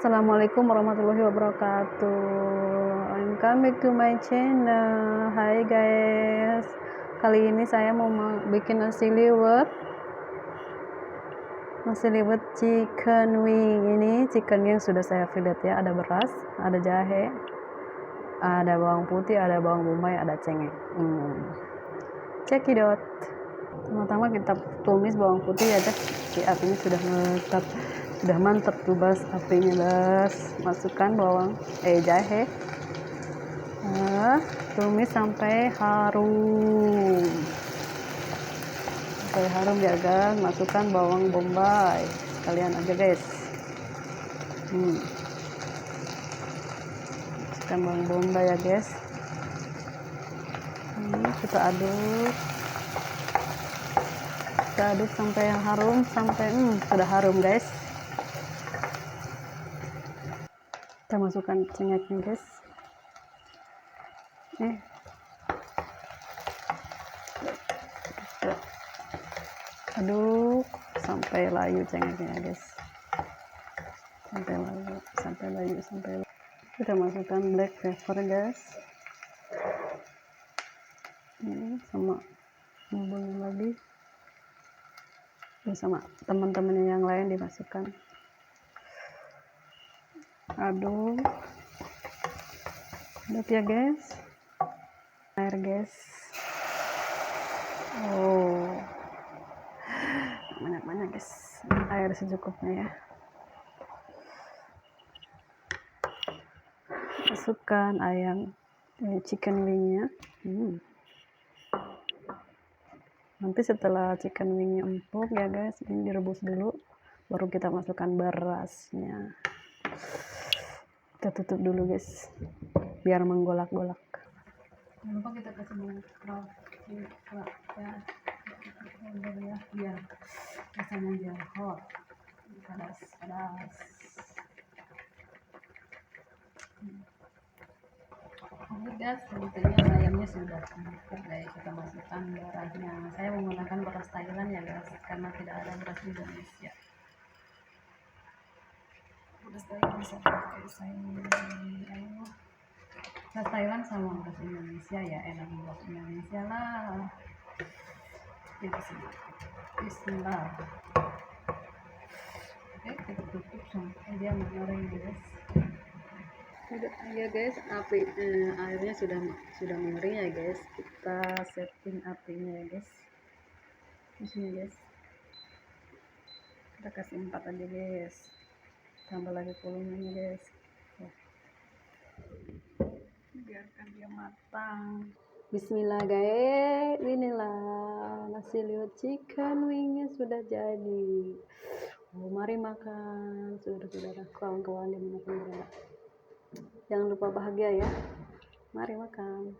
Assalamualaikum warahmatullahi wabarakatuh. I'm come back to my channel. Hai guys, kali ini saya mau bikin nasi liwet chicken wing. Ini chicken yang sudah saya fillet ya. Ada beras, ada jahe, ada bawang putih, ada bawang bombay, ada cengkeh. Cekidot. Pertama kita tumis bawang putih ya guys. Apinya sudah mantap tuh bas, apinya bas. Masukkan jahe, tumis sampai harum ya guys. Masukkan bawang bombay sekalian aja guys. Masukkan bawang bombay ya guys. Kita aduk sampai harum, sampai sudah harum guys. Kita masukkan cengkehnya guys. Kita aduk sampai layu cengkehnya guys. Sampai layu. Kita masukkan black pepper guys. Sama bumbunya lagi. Sama teman-temannya yang lain dimasukkan. Aduk ya guys. Air guys. Banyak guys. Air secukupnya ya. Masukkan ayam chicken wingnya. Nanti setelah chicken wingnya empuk ya guys, ini direbus dulu, baru kita masukkan berasnya. Kita tutup dulu guys, biar menggolak-golak. Jangan lupa kita kasih minyak ya, biar rasanya biar hot, padas. Oke guys, sebetulnya ayamnya sudah empuk guys. Kita masukkan berasnya. Saya menggunakan beras Thailand ya guys, karena tidak ada beras Indonesia. Beras Thailand bisa pakai beras Thailand sama beras Indonesia ya, enak beras Indonesia lah. Bismillah. Oke, kita tutup sampai dia mengering guys. Ya guys, airnya sudah mengering ya guys. Kita setting apinya ya guys. Di sini guys. Kita kasih 4 aja guys. Tambah lagi volumenya guys. Biarkan dia matang. Bismillah guys. Inilah nasi liwet chicken wingnya sudah jadi. Mari makan, saudara-saudara, kawan-kawan dimanapun berada. Jangan lupa bahagia ya. Mari makan.